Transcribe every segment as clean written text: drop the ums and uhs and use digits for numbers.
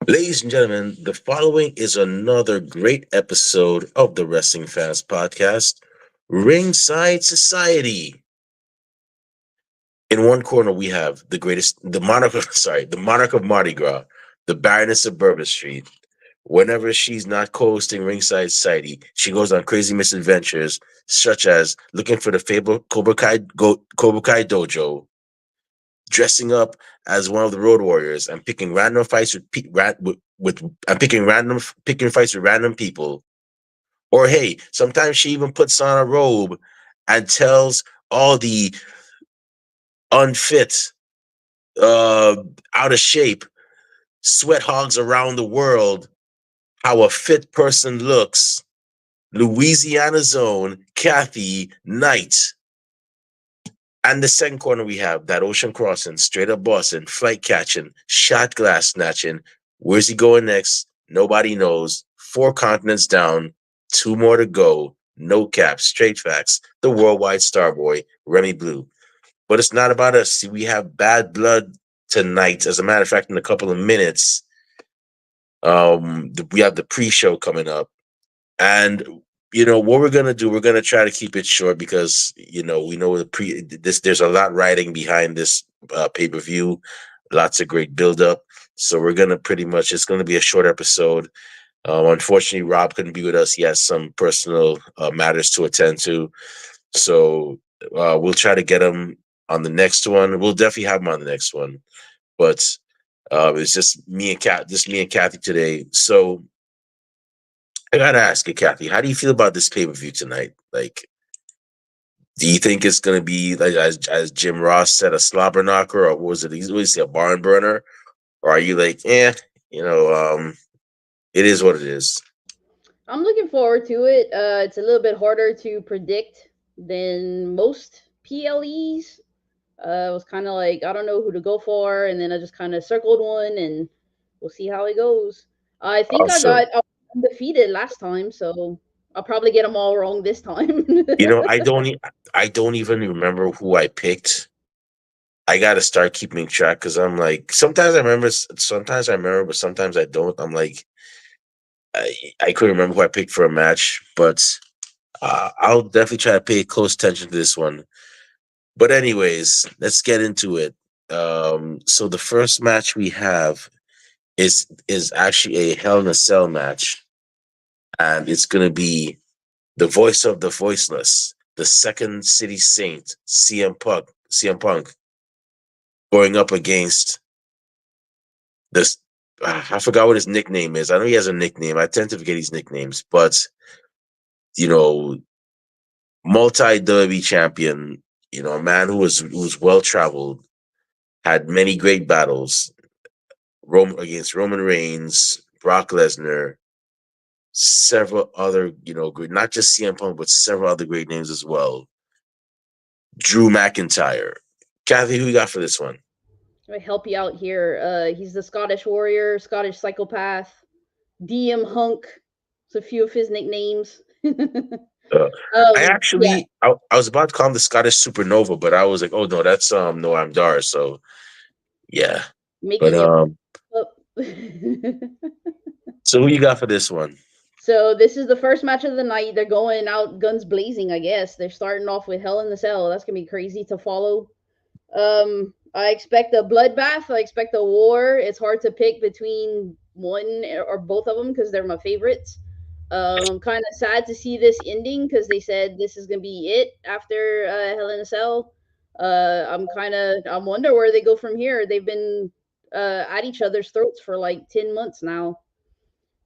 Ladies and gentlemen, the following is another great episode of the Wrestling Fans Podcast, Ringside Society. In one corner, we have the monarch of, the monarch of Mardi Gras, the Baroness of Bourbon Street. Whenever she's not co-hosting Ringside Society, she goes on crazy misadventures, such as looking for the fabled Cobra Kai Dojo, dressing up as one of the Road Warriors, and picking random fights with and picking fights with random people. Or hey, sometimes she even puts on a robe and tells all the unfit, uh, out of shape sweat hogs around the world how a fit person looks. Louisiana's own Kathy Knight. And the second corner, we have that ocean crossing, straight up Boston, flight catching, shot glass snatching. Where's he going next? Nobody knows. Four continents down, two more to go. No cap, straight facts. The worldwide star boy, Remy Blue. But it's not about us. See, we have Bad Blood tonight. As a matter of fact, in a couple of minutes, we have the pre-show coming up. And what we're gonna do, we're gonna try to keep it short because we know there's a lot riding behind this pay-per-view, lots of great build-up. So we're gonna pretty much it's gonna be a short episode. Unfortunately, Rob couldn't be with us. He has some personal matters to attend to. So we'll try to get him on the next one. We'll definitely have him on the next one. But it's just me and Kathy today. So I gotta ask you, Kathy, how do you feel about this pay per view tonight? Like, do you think it's gonna be like as Jim Ross said, a slobber knocker, or what was it? He always say a barn burner, or are you like, it is what it is. I'm looking forward to it. It's a little bit harder to predict than most PLEs. I was kind of like, I don't know who to go for, and then I just kind of circled one, and we'll see how it goes. I think Also, I was undefeated last time, so I'll probably get them all wrong this time. I don't even remember who I picked. I gotta start keeping track because I'm like, sometimes I remember, but sometimes I don't. I'm like, I couldn't remember who I picked for a match, but I'll definitely try to pay close attention to this one. But anyways, let's get into it. So the first match we have is actually a Hell in a Cell match, and it's gonna be the voice of the voiceless, the Second City Saint, CM Punk, going up against this. I forgot what his nickname is. I know he has a nickname. I tend to forget his nicknames, but you know, multi WWE champion, a man who was well traveled, had many great battles, against Roman Reigns, Brock Lesnar, several other, not just CM Punk, but several other great names as well. Drew McIntyre. Kathy, who you got for this one? Let me help you out here. He's the Scottish Warrior, Scottish Psychopath, DM Hunk. It's a few of his nicknames. Uh, I Yeah, actually, I was about to call him the Scottish Supernova, but I was like, oh no, that's Noam Dar. So yeah, but making you up. so who you got for this one? So this is the first match of the night. They're going out guns blazing, I guess. They're starting off with Hell in the Cell. That's gonna be crazy to follow. I expect a bloodbath. I expect a war. It's hard to pick between one or both of them because they're my favorites. I'm kind of sad to see this ending because they said this is gonna be it after Hell in a Cell. I'm wonder where they go from here. They've been at each other's throats for like 10 months now.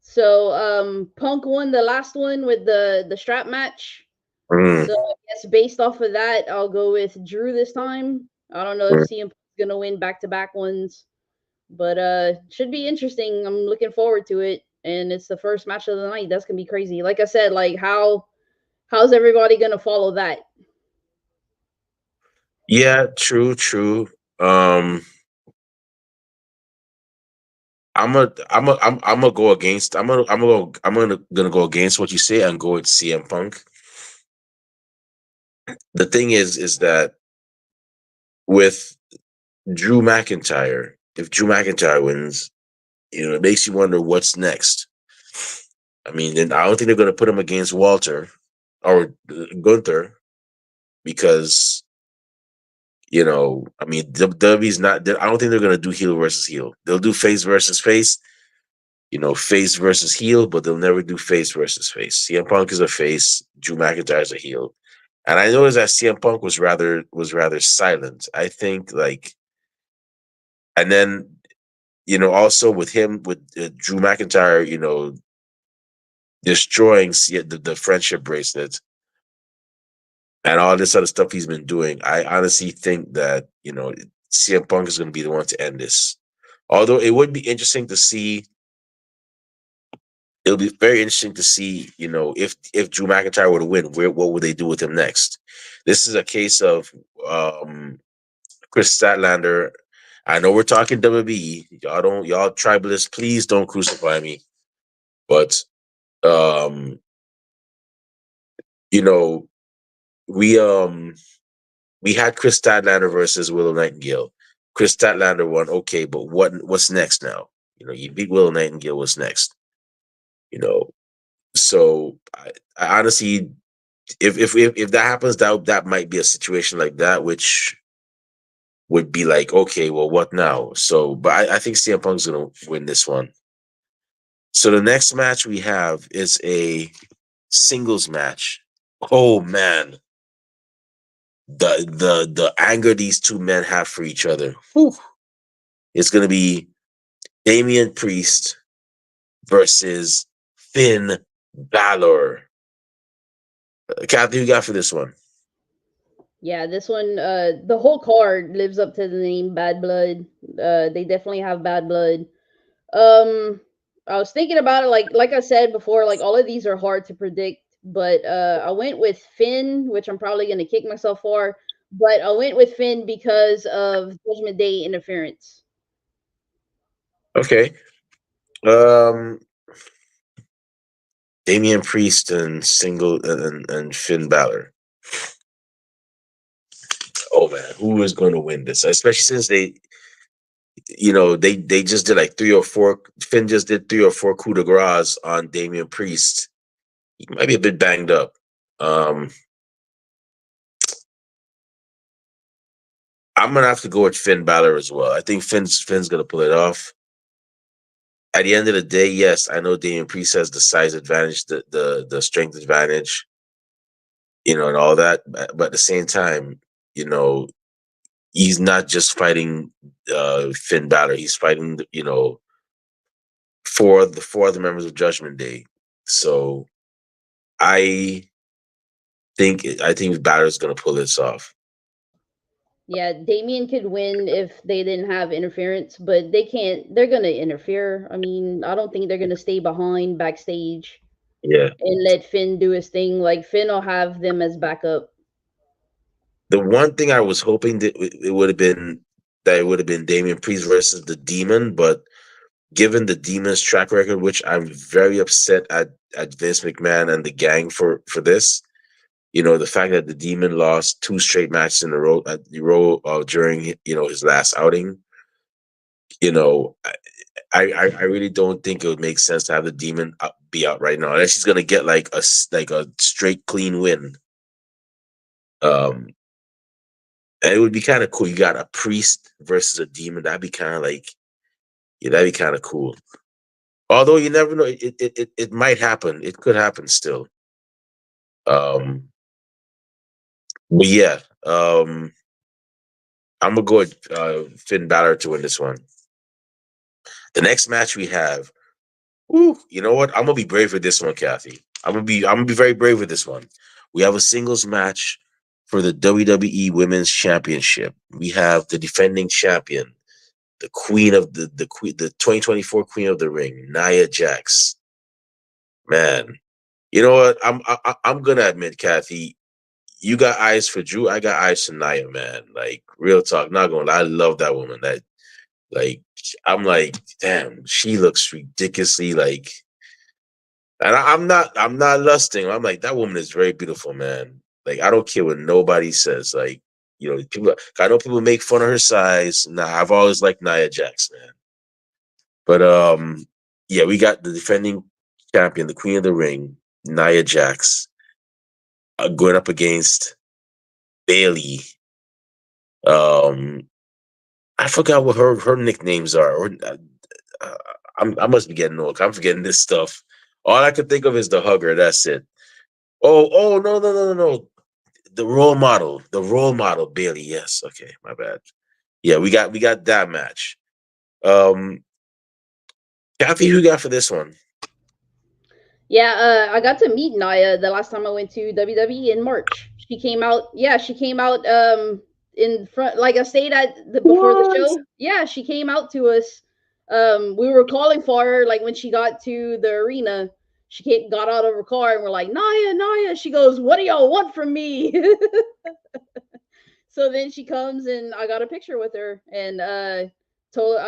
So Punk won the last one with the strap match. Mm, So I guess based off of that, I'll go with Drew this time. I don't know if mm. CM Punk's gonna win back to back ones, but should be interesting. I'm looking forward to it, and it's the first match of the night. That's gonna be crazy. Like I said, like how's everybody gonna follow that? Yeah, true, true. Um, I'm gonna go against. I'm gonna go against what you say and go with CM Punk. The thing is that with Drew McIntyre, if Drew McIntyre wins, It makes you wonder what's next. I mean, and I don't think they're going to put him against Walter or Gunther because I mean, WWE's not. I don't think they're going to do heel versus heel. They'll do face versus face, face versus heel, but they'll never do face versus face. CM Punk is a face. Drew McIntyre is a heel. And I noticed that CM Punk was rather silent. I think and then also with him with Drew McIntyre, destroying the friendship bracelet and all this other stuff he's been doing. I honestly think that CM Punk is going to be the one to end this. Although it would be interesting to see. It'll be very interesting to see, if Drew McIntyre were to win, what would they do with him next? This is a case of Chris Statlander. I know we're talking WWE. Y'all tribalists, please don't crucify me. But um, you know, we we had Chris Statlander versus Willow Nightingale. Chris Statlander won. Okay, but what's next now? You beat Willow Nightingale. What's next? You know, so I honestly, if that happens, that might be a situation like that, which would be like, okay, well, what now? So, but I think CM Punk's gonna win this one. So the next match we have is a singles match. Oh man, the anger these two men have for each other. Whew. It's gonna be Damian Priest versus Finn Balor. Kathy, who you got for this one? Yeah, this one, the whole card lives up to the name Bad Blood. They definitely have bad blood. Um, I was thinking about it, like I said before, like all of these are hard to predict, but I went with Finn, which I'm probably gonna kick myself for, but I went with Finn because of Judgment Day interference. Okay. Um, Damian Priest and Finn Balor. Oh man, who is going to win this? Especially since they just did like three or four. Finn just did three or four coup de grace on Damian Priest. He might be a bit banged up. Um, I'm gonna have to go with Finn Balor as well. I think Finn's gonna pull it off. At the end of the day, yes, I know Damian Priest has the size advantage, the strength advantage, and all that. But at the same time, you know, he's not just fighting Finn Balor. He's fighting, four other members of Judgment Day. So I I think Balor's gonna pull this off. Yeah, Damien could win if they didn't have interference, but they can't. They're gonna interfere. I mean, I don't think they're gonna stay behind backstage Yeah. and let Finn do his thing. Like Finn will have them as backup. The one thing I was hoping that it would have been Damian Priest versus the Demon, but given the Demon's track record, which I'm very upset at Vince McMahon and the gang for this. The fact that the Demon lost two straight matches in a row during his last outing. You know, I really don't think it would make sense to have the Demon be out right now unless he's gonna get like a straight clean win. Um, and it would be kind of cool. You got a priest versus a demon. That'd be kind of like, yeah, that'd be kind of cool. Although you never know, it might happen. It could happen still. Um, but yeah, I'm gonna go with Finn Balor to win this one. The next match we have, ooh, you know what? I'm gonna be brave with this one, Kathy. I'm gonna be very brave with this one. We have a singles match for the WWE Women's Championship. We have the defending champion, the queen of the queen, the 2024 Queen of the Ring, Nia Jax. Man, you know what? I'm gonna admit, Kathy, you got eyes for Drew. I got eyes for Nia, man. Like real talk, not gonna lie, I love that woman. Like, I'm like, damn, she looks ridiculously like. And I'm not lusting. I'm like, that woman is very beautiful, man. Like, I don't care what nobody says. Like, people. I know people make fun of her size. Nah, I've always liked Nia Jax, man. But yeah, we got the defending champion, the Queen of the Ring, Nia Jax, going up against Bailey. Um, I forgot what her nicknames are. Or uh, I must be getting old. I'm forgetting this stuff. All I could think of is the hugger. That's it. Oh no no. The role model Bailey. Yes, okay, my bad. Yeah, we got that match. Um, Kathy, who you got for this one? Yeah, I got to meet Naya the last time I went to WWE in March. She came out. Yeah, she came out in front. Like I stayed at the before the What? show. Yeah, she came out to us. We were calling for her. Like when she got to the arena, got out of her car and we're like, Naya, Naya. She goes, "What do y'all want from me?" So then she comes and I got a picture with her and I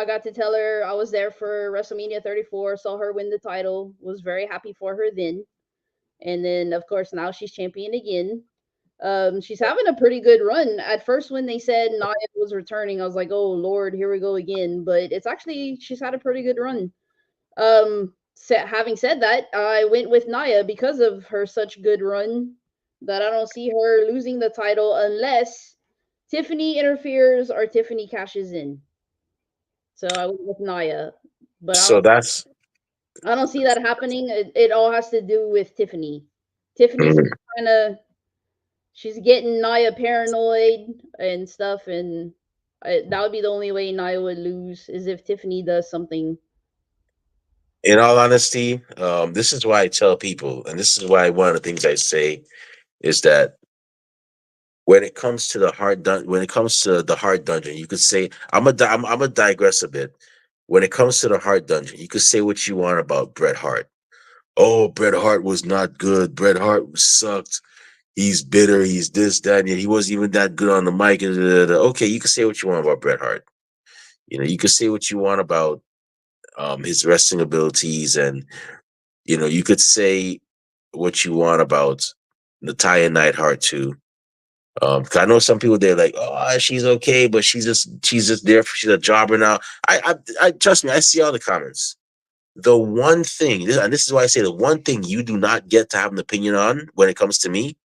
got to tell her I was there for WrestleMania 34, saw her win the title, was very happy for her then. And then of course now she's champion again. She's having a pretty good run. At first when they said Nia was returning, I was like, "Oh Lord, here we go again." But it's actually she's had a pretty good run. Having said that, I went with Nia because of her such good run that I don't see her losing the title unless Tiffany interferes or Tiffany cashes in. So I went with Nia, but So that's I don't see that happening. It all has to do with Tiffany. Tiffany's kind of she's getting Nia paranoid and stuff, and that would be the only way Nia would lose is if Tiffany does something. in all honesty, this is why I tell people, and this is why one of the things I say is that when it comes to the hard dungeon, you could say I'm a digress a bit. When it comes to the hard dungeon, you could say what you want about Bret Hart. Oh, Bret Hart was not good. Bret Hart sucked. He's bitter. He's this, that, and yet he wasn't even that good on the mic. And okay, you can say what you want about Bret Hart. You know, you can say what you want about his wrestling abilities, and you could say what you want about Natalya Neidhart too. 'Cause I know some people they're like, oh, she's okay, but she's just there. She's a jobber now. I trust me. I see all the comments. The one thing, and this is why I say the one thing you do not get to have an opinion on when it comes to me,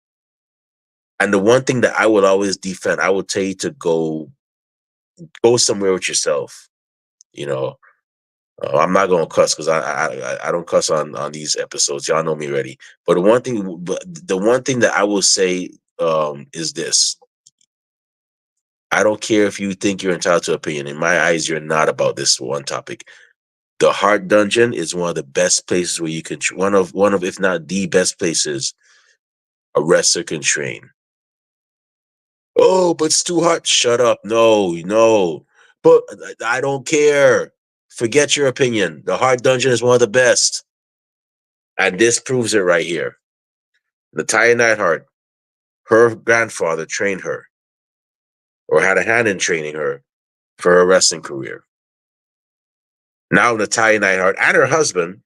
and the one thing that I would always defend, I would tell you to go somewhere with yourself. You know, I'm not gonna cuss because I don't cuss on these episodes. Y'all know me already. But the one thing that I will say is this: I don't care if you think you're entitled to opinion. In my eyes, you're not about this one topic. The Heart Dungeon is one of the best places where you can one of if not the best places a wrestler can train. Oh, but Stu Hart, shut up. No, no. But I don't care. Forget your opinion. The Heart Dungeon is one of the best. And this proves it right here. Natalya Neidhart, her grandfather trained her or had a hand in training her for her wrestling career. Now Natalya Neidhart and her husband,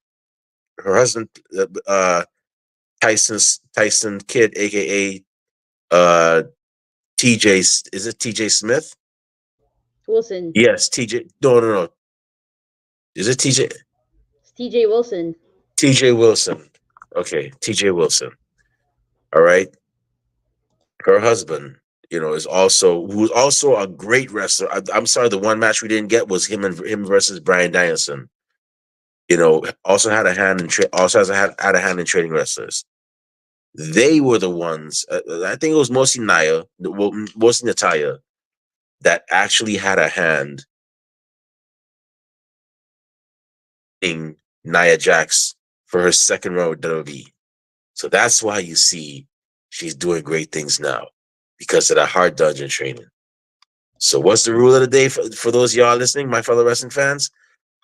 Tyson Kidd, aka uh TJ, is it TJ Smith? Wilson, Yes, TJ. No, no, no. Is it TJ? it's TJ Wilson. TJ Wilson. Okay, TJ Wilson. All right. Her husband, who's also a great wrestler. I'm sorry, the one match we didn't get was him versus Brian Danielson. Also had a hand in also had a hand in trading wrestlers. They were the ones. I think it was mostly mostly Natalia that actually had a hand in Nia Jax for her second run with WWE. So that's why you see she's doing great things now because of that hard dungeon training. So what's the rule of the day for those of y'all listening, my fellow wrestling fans?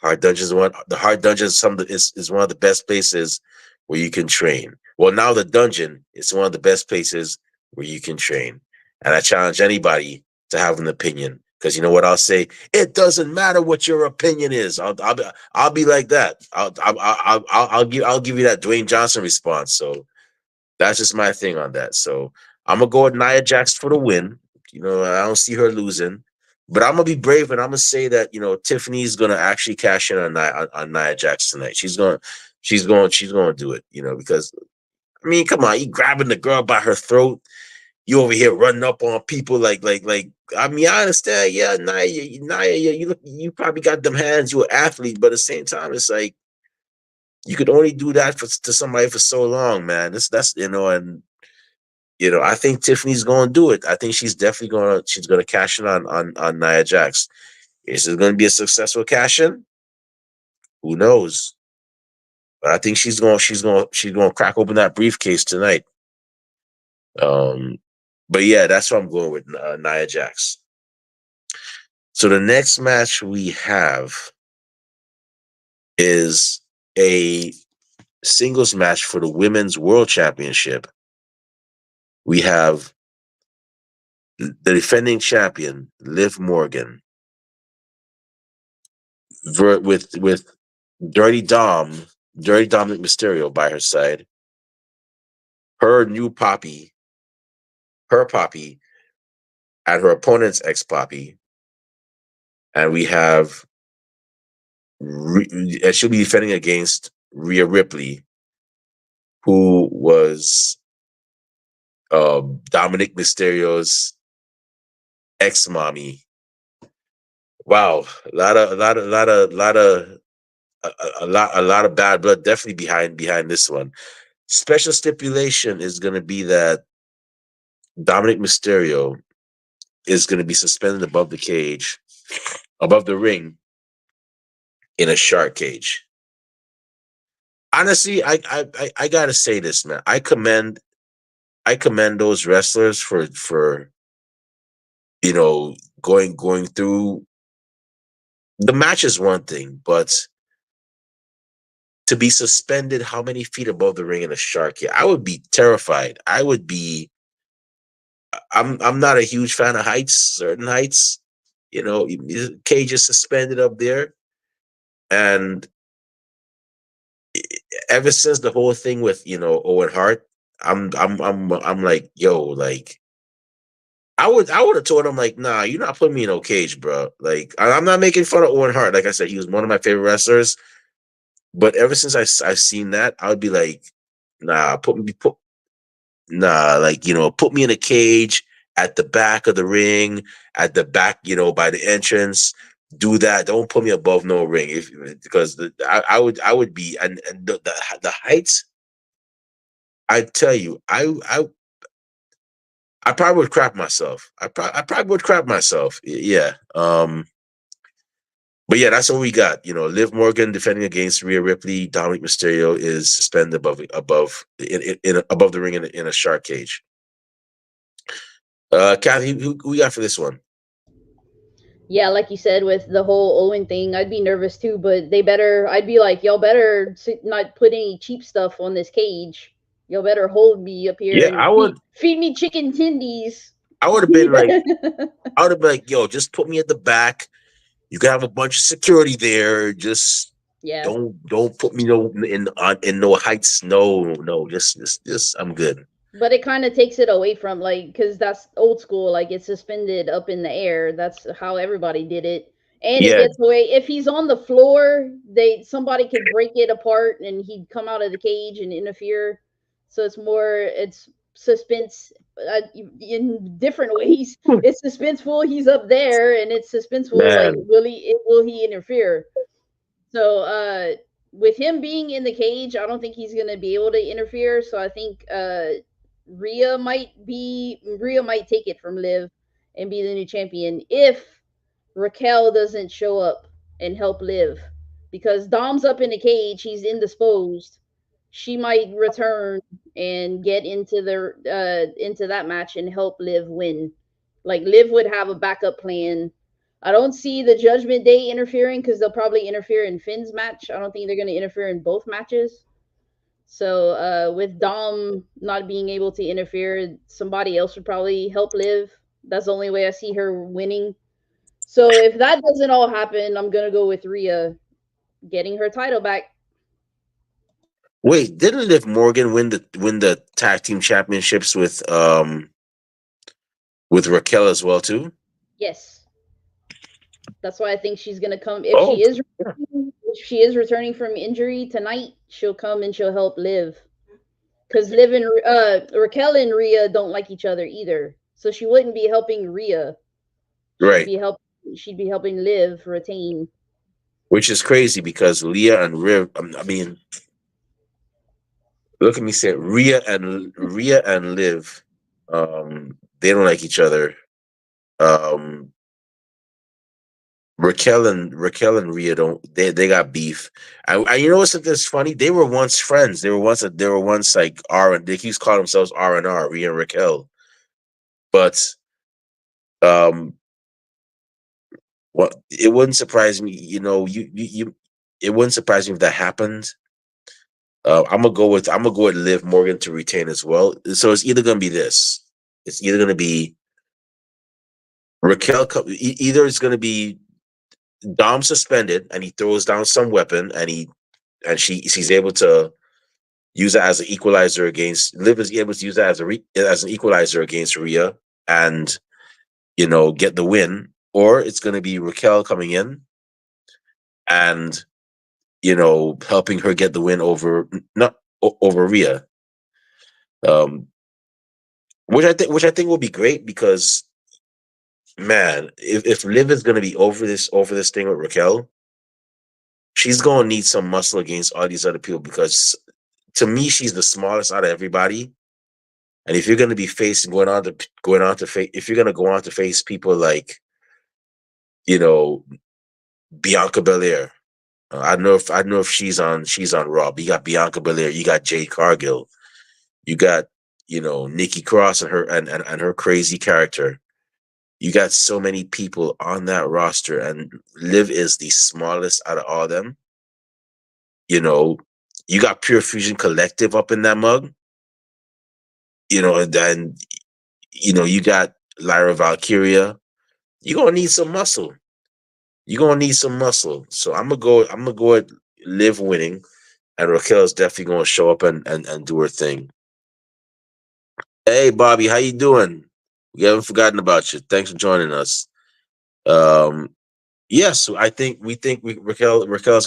The hard dungeon is one of the best places where you can train. Well, now the dungeon is one of the best places where you can train. And I challenge anybody to have an opinion. Because you know what I'll say? It doesn't matter what your opinion is. I'll be like that. I'll give you that Dwayne Johnson response. So that's just my thing on that. So I'm gonna go with Nia Jax for the win. I don't see her losing, But I'm gonna be brave and I'm gonna say that Tiffany's gonna actually cash in on Nia Jax tonight. She's going to do it. Because I mean, come on, you grabbing the girl by her throat, you over here running up on people like. I mean, I understand. Yeah, Nia, you probably got them hands. You're an athlete, but at the same time, it's like you could only do that to somebody for so long, man. That's and I think Tiffany's going to do it. I think she's going to cash in on Nia Jax. Is it going to be a successful cash in? Who knows? But I think she's going to crack open that briefcase tonight. Um, but yeah, that's what I'm going with, Nia Jax. So the next match we have is a singles match for the Women's World Championship. We have the defending champion, Liv Morgan, with Dirty Dominic Mysterio by her side. Her new poppy, her poppy, and her opponent's ex poppy. And we have, and she'll be defending against Rhea Ripley, who was Dominic Mysterio's ex mommy. Wow, a lot of bad blood definitely behind this one. Special stipulation is going to be that Dominic Mysterio is going to be suspended above the cage, above the ring, in a shark cage. Honestly, I gotta say this, man. I commend those wrestlers for you know going through the match is one thing, but to be suspended how many feet above the ring in a shark cage, I would be terrified. I would be. I'm not a huge fan of heights, certain heights. Cage is suspended up there, and ever since the whole thing with Owen Hart, I'm like, yo, like I would have told him like, nah, you're not putting me in no cage, bro. Like I'm not making fun of Owen Hart. Like I said, he was one of my favorite wrestlers. But ever since I've seen that, I would be like, nah, nah, like put me in a cage at the back of the ring, at the back, by the entrance. Do that. Don't put me above no ring, because I would be, and the heights. I tell you, I probably would crap myself. I probably would crap myself. Yeah. But yeah, that's what we got. Liv Morgan defending against Rhea Ripley. Dominic Mysterio is suspended above the ring in a shark cage. Kathy, who we got for this one? Yeah, like you said, with the whole Owen thing, I'd be nervous too. But I'd be like, y'all better not put any cheap stuff on this cage. Y'all better hold me up here Yeah, and I would. feed me chicken tendies. I would have been like, I would have been like, yo, just put me at the back. You can have a bunch of security there. Just Yeah. don't put me in no heights. No, just I'm good. But it kind of takes it away from because that's old school. Like it's suspended up in the air. That's how everybody did it, and it Yeah, gets away. If he's on the floor, somebody could break it apart, and he'd come out of the cage and interfere. So it's suspense in different ways. It's suspenseful. He's up there, and it's suspenseful. Like man, will he interfere? So with him being in the cage, I don't think he's gonna be able to interfere. So I think Rhea might take it from Liv and be the new champion if Raquel doesn't show up and help Liv. Because Dom's up in the cage, he's indisposed. She might return and get into that match and help Liv win. Like Liv would have a backup plan. I don't see the Judgment Day interfering because they'll probably interfere in Finn's match. I don't think they're going to interfere in both matches. So with Dom not being able to interfere, somebody else would probably help Liv. That's the only way I see her winning. So if that doesn't all happen, I'm gonna go with Rhea getting her title back. wait, didn't Liv Morgan win the tag team championships with Raquel as well too? Yes. That's why I think she's gonna come. Oh, yeah. If she is returning from injury tonight, she'll come and she'll help Liv. Because Liv and Raquel and Rhea don't like each other either, so she wouldn't be helping Rhea. She'd Right. be help. She'd be helping Liv retain. Which is crazy because Leah and Riv. I mean, look at me say Rhea and Liv. They don't like each other. Um, Raquel and Rhea don't. They got beef. You know what's something that's funny? They were once friends. They were once like R and they used to call themselves R, Rhea and Raquel. But um, what it wouldn't surprise me. You know, you it wouldn't surprise me if that happened. I'm gonna go with Liv Morgan to retain as well. So it's either gonna be this. It's either gonna be either it's gonna be Dom suspended and he throws down some weapon and she's able to use it as an equalizer against Liv is able to use that as an equalizer against Rhea and get the win, or it's gonna be Raquel coming in and helping her get the win over not over Rhea. Um, which I think will be great because man, if Liv is gonna be over this thing with Raquel, she's gonna need some muscle against all these other people because to me she's the smallest out of everybody. And if you're gonna be facing going on to face if you're gonna go on to face people like you know Bianca Belair, I don't know if she's on Raw. But you got Bianca Belair, you got Jade Cargill, you got Nikki Cross and her crazy character. You got so many people on that roster, and Liv is the smallest out of all of them. You know, you got Pure Fusion Collective up in that mug. And then you got Lyra Valkyria. You're gonna need some muscle. You're gonna need some muscle. So I'm gonna go at Liv winning, and Raquel's definitely gonna show up and do her thing. Hey Bobby, how you doing? We haven't forgotten about you. Thanks for joining us. Um, yes, Raquel's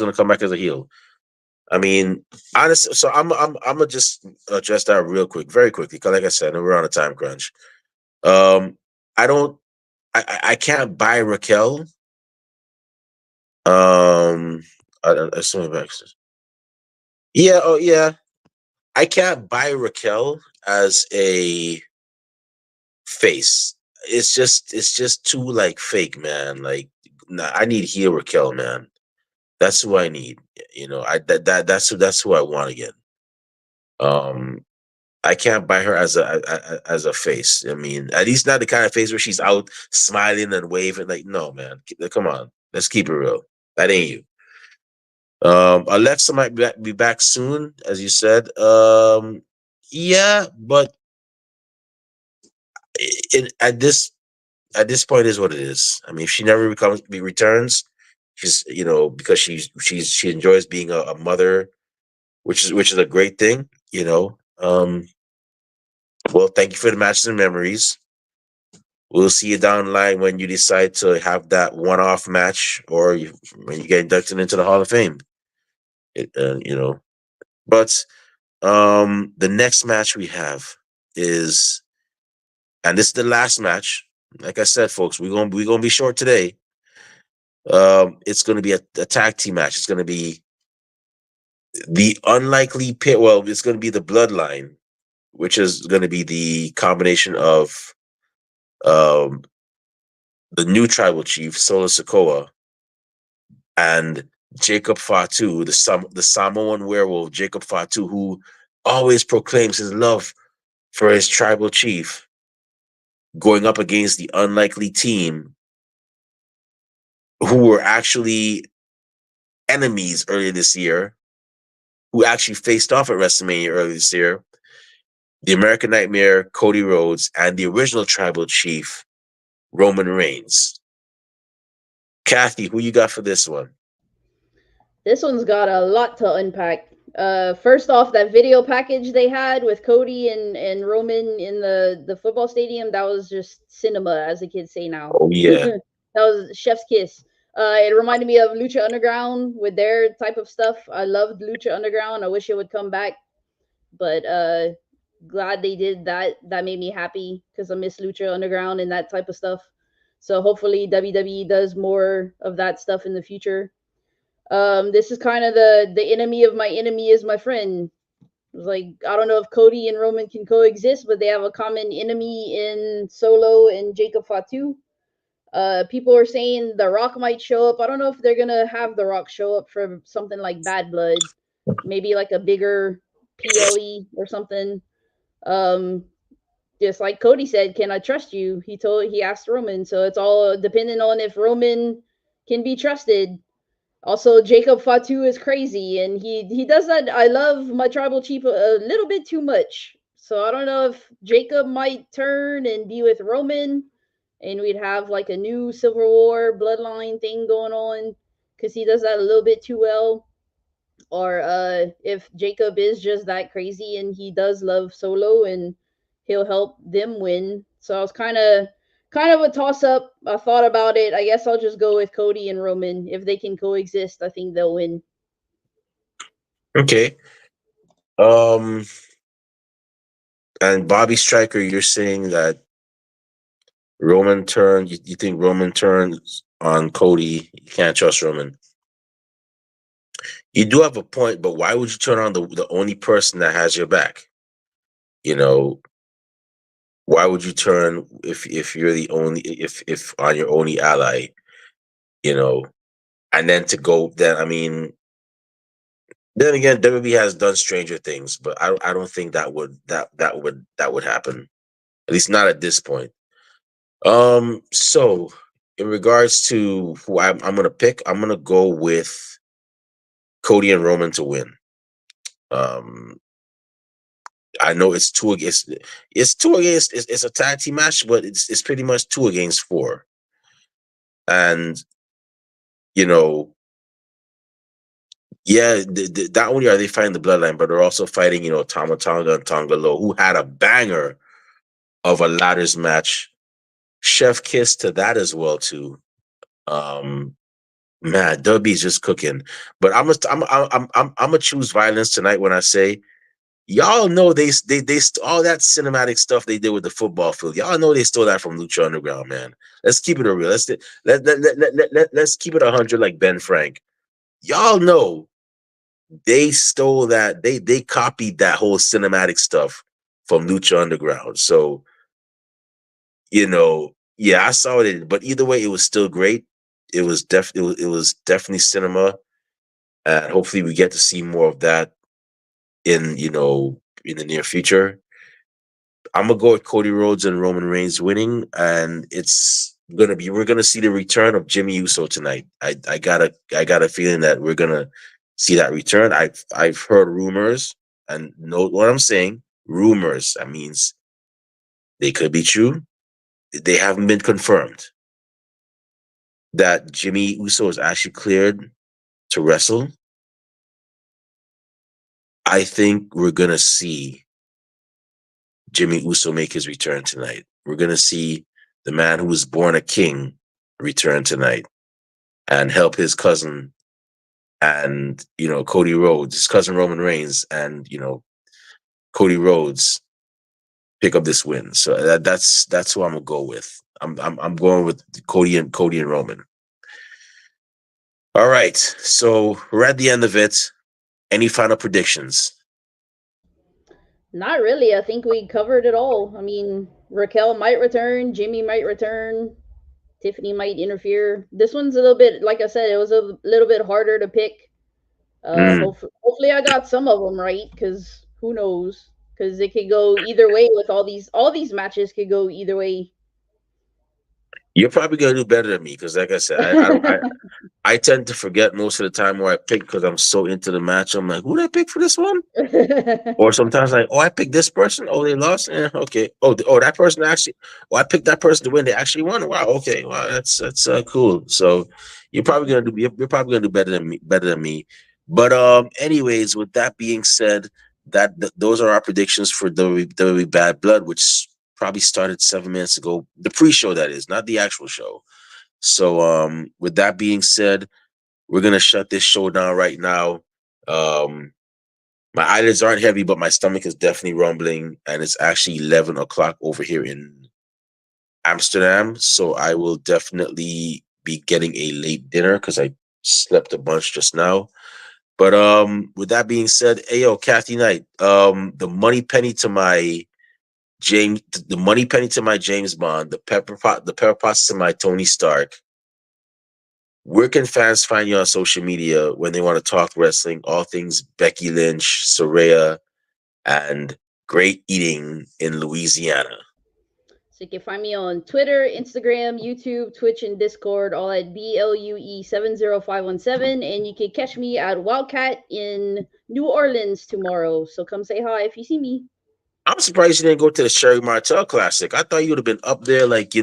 gonna come back as a heel. I mean, honestly, so I'm gonna just address that real quick, very quickly, because like I said, we're on a time crunch. Um, I don't, I can't buy Raquel. Assuming back. Yeah, oh yeah, I can't buy Raquel as a face. It's just too like fake, man. Like, nah, I need heel Raquel, man. That's who I need. That's who I want again. Um, I can't buy her as a face. I mean, at least not the kind of face where she's out smiling and waving. Like, no, man, come on, let's keep it real. That ain't you. Alexa might be back soon, as you said. Yeah, but at this point is what it is. I mean, if she never returns, she's because she enjoys being a mother, which is a great thing. Well, thank you for the matches and memories. We'll see you down the line when you decide to have that one-off match, or when you get inducted into the Hall of Fame. It, but the next match we have is, and this is the last match. Like I said, folks, we're gonna be short today. It's gonna be a tag team match. It's gonna be the unlikely pit. Well, it's gonna be the Bloodline, which is gonna be the combination of um the new tribal chief Solo Sokoa and Jacob Fatu, the Samoan werewolf Jacob Fatu, who always proclaims his love for his tribal chief, going up against the unlikely team who were actually enemies earlier this year, who actually faced off at WrestleMania earlier this year. The American Nightmare, Cody Rhodes, and the original tribal chief, Roman Reigns. Kathy, who you got for this one? This one's got a lot to unpack. First off, that video package they had with Cody and Roman in the football stadium, that was just cinema, as the kids say now. Oh yeah. That was chef's kiss. It reminded me of Lucha Underground with their type of stuff. I loved Lucha Underground. I wish it would come back, but glad they did that. That made me happy because I miss Lucha Underground and that type of stuff. So hopefully WWE does more of that stuff in the future. This is kind of the enemy of my enemy is my friend. Like I don't know if Cody and Roman can coexist, but they have a common enemy in Solo and Jacob Fatu. People are saying The Rock might show up. I don't know if they're gonna have The Rock show up for something like Bad Blood, maybe like a bigger PLE or something. Um, just like Cody said, "Can I trust you?" He asked Roman, so it's all dependent on if Roman can be trusted. Also, Jacob Fatu is crazy, and he does that. I love my tribal chief a little bit too much, so I don't know if Jacob might turn and be with Roman, and we'd have like a new Civil War bloodline thing going on because he does that a little bit too well. Or if Jacob is just that crazy and he does love Solo and he'll help them win. So I was kind of a toss up. I thought about it. I guess I'll just go with Cody and Roman. If they can coexist, I think they'll win. Okay. Um, and Bobby Striker, you're saying that Roman turn. You think Roman turns on Cody? You can't trust Roman. You do have a point, but why would you turn on the only person that has your back? You know, why would you turn if you're the only if on your only ally? You know, and then to go then I mean then again WWE has done stranger things, but I don't think that would happen. At least not at this point. So in regards to who I'm gonna pick, I'm gonna go with Cody and Roman to win. Um, I know it's two against it's a tag team match, but it's pretty much two against four, and you know, yeah, not only are they fighting the Bloodline, but they're also fighting Tama Tonga and Tonga Low, who had a banger of a ladders match. Chef kiss to that as well too. Um, Man, Dubby's just cooking. But I'm gonna choose violence tonight when I say y'all know all that cinematic stuff they did with the football field. Y'all know they stole that from Lucha Underground, man. Let's keep it real. Let's keep it 100 like Ben Frank. Y'all know they stole that. They copied that whole cinematic stuff from Lucha Underground. So yeah, I saw it. But either way, it was still great. It was definitely cinema, and hopefully we get to see more of that in the near future. I'm gonna go with Cody Rhodes and Roman Reigns winning, and we're gonna see the return of Jimmy Uso tonight. I got a feeling that we're gonna see that return. I've heard rumors, and know what I'm saying. Rumors. That means they could be true. They haven't been confirmed that Jimmy Uso is actually cleared to wrestle. I think we're gonna see Jimmy Uso make his return tonight. We're gonna see the man who was born a king return tonight and help his cousin and Cody Rhodes, his cousin Roman Reigns, and Cody Rhodes pick up this win. So that's who I'm gonna go with. I'm going with Cody and Roman. All right, so we're at the end of it. Any final predictions? Not really. I think we covered it all. I mean, Raquel might return, Jimmy might return, Tiffany might interfere. This one's a little bit, like I said, it was a little bit harder to pick. Mm. Hopefully I got some of them right, because who knows? Because it could go either way with all these matches could go either way. You're probably gonna do better than me because, like I said, I tend to forget most of the time where I pick because I'm so into the match. I'm like, who did I pick for this one? Or sometimes like, oh, I picked this person. Oh, they lost. Okay. Oh, that person actually. Oh, I picked that person to win. They actually won. Wow. Okay. Wow. That's cool. So you're probably gonna do better than me. Better than me. But anyways, with that being said, those are our predictions for WWE Bad Blood, which probably started 7 minutes ago. The pre-show, that is, not the actual show. So with that being said, we're gonna shut this show down right now. Um, my eyelids aren't heavy, but my stomach is definitely rumbling, and it's actually 11 o'clock over here in Amsterdam. So I will definitely be getting a late dinner because I slept a bunch just now. But with that being said, hey yo, Kathy Knight, the money penny to my James, the money penny to my James Bond, the pepper pots to my Tony Stark. Where can fans find you on social media when they want to talk wrestling, all things Becky Lynch, Soraya, and great eating in Louisiana? So you can find me on Twitter, Instagram, YouTube, Twitch, and Discord, all at BLUE70517. And you can catch me at Wildcat in New Orleans tomorrow. So come say hi if you see me. I'm surprised you didn't go to the Sherry Martel Classic. I thought you would have been up there, like,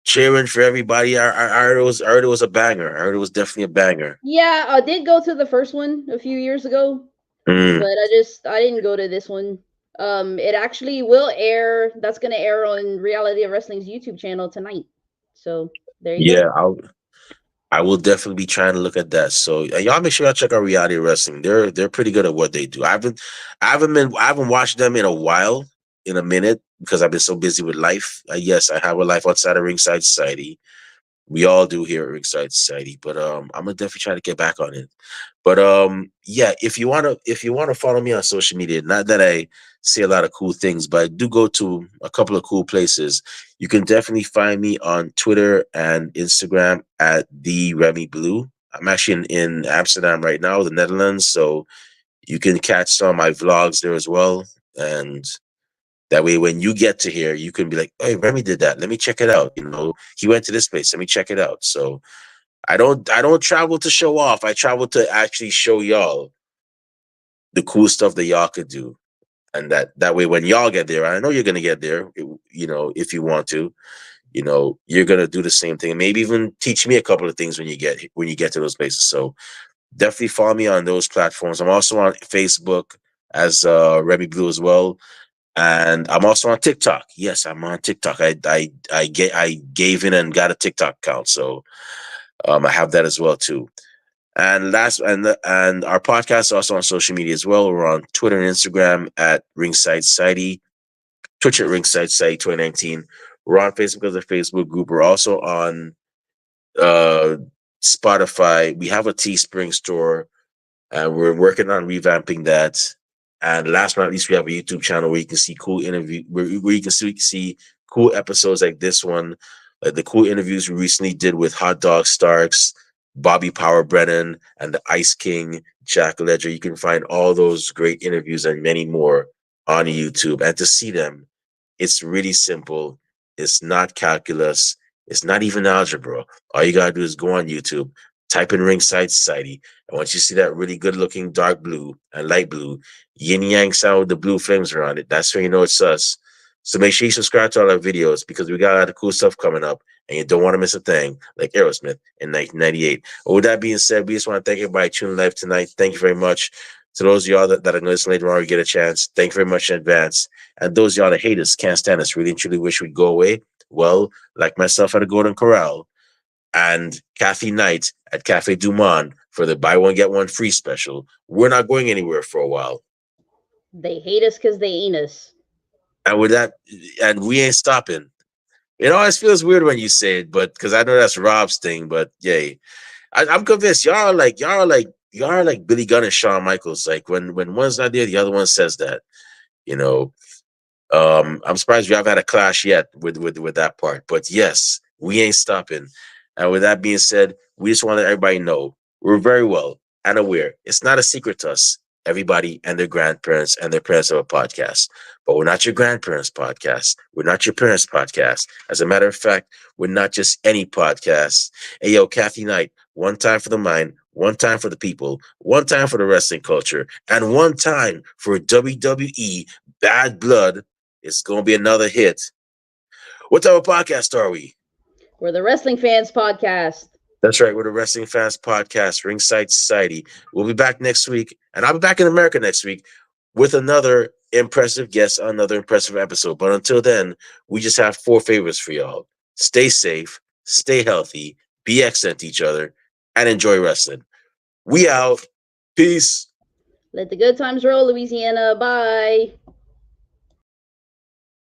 cheering for everybody. I heard it was a banger. I heard it was definitely a banger. Yeah, I did go to the first one a few years ago, Mm, but I didn't go to this one. It actually will air. That's gonna air on Reality of Wrestling's YouTube channel tonight. So there you yeah, go. I will definitely be trying to look at that. So y'all make sure y'all check out Reality Wrestling. They're pretty good at what they do. I haven't watched them in a while, in a minute, because I've been so busy with life. Yes, I have a life outside of Ringside Society. We all do here at Ringside Society, but I'm gonna definitely try to get back on it. But yeah, if you wanna follow me on social media, not that I say a lot of cool things, but I do go to a couple of cool places. You can definitely find me on Twitter and Instagram at the Remy Blue. I'm actually in Amsterdam right now, the Netherlands, so you can catch some of my vlogs there as well. And that way, when you get to here, you can be like, "Hey, Remy did that. Let me check it out." He went to this place. Let me check it out. So I don't travel to show off. I travel to actually show y'all the cool stuff that y'all could do. And that way when y'all get there, I know you're gonna get there, if you want to, you're gonna do the same thing. Maybe even teach me a couple of things when you get to those places. So definitely follow me on those platforms. I'm also on Facebook as Remy Blue as well. And I'm also on TikTok. Yes, I'm on TikTok. I gave in and got a TikTok account. So I have that as well too. And our podcast is also on social media as well. We're on Twitter and Instagram at Ringside Society, Twitch at Ringside Society 2019. We're on Facebook as a Facebook group. We're also on uh, Spotify. We have a Teespring store, and we're working on revamping that. And last but not least, we have a YouTube channel where you can see where you can see cool episodes like this one, like the cool interviews we recently did with Hot Dog Starks, Bobby Power Brennan, and the Ice King, Jack Ledger. You can find all those great interviews and many more on YouTube. And to see them, it's really simple. It's not calculus. It's not even algebra. All you gotta do is go on YouTube, type in Ringside Society, and once you see that really good looking dark blue and light blue, yin yang sound with the blue flames around it, that's when you know it's us. So make sure you subscribe to all our videos because we got a lot of cool stuff coming up and you don't want to miss a thing like Aerosmith in 1998. But with that being said, we just want to thank everybody tuning live tonight. Thank you very much. To those of y'all that are going to listen later on or get a chance, thank you very much in advance. And those of y'all that hate us, can't stand us, really and truly wish we'd go away, well, like myself at a Golden Corral, and Kathy Knight at Cafe Du Monde for the buy one get one free special. We're not going anywhere for a while. They hate us because they ain't us. And with that, and we ain't stopping. It always feels weird when you say it, but because I know that's Rob's thing. But yay, I'm convinced y'all are like Billy Gunn and Shawn Michaels. Like when one's not there, the other one says that. You know, I'm surprised we haven't had a clash yet with that part. But yes, we ain't stopping. And with that being said, we just want to let everybody know we're very well and aware. It's not a secret to us. Everybody and their grandparents and their parents have a podcast. But we're not your grandparents' podcast. We're not your parents' podcast. As a matter of fact, we're not just any podcast. Hey, yo, Kathy Knight, one time for the mind, one time for the people, one time for the wrestling culture, and one time for WWE Bad Blood. It's going to be another hit. What type of podcast are we? We're the Wrestling Fans Podcast. That's right. We're the Wrestling Fans Podcast, Ringside Society. We'll be back next week, and I'll be back in America next week with another impressive guest, another impressive episode. But until then, we just have four favors for y'all. Stay safe, stay healthy, be excellent to each other, and enjoy wrestling. We out. Peace. Let the good times roll, Louisiana. Bye.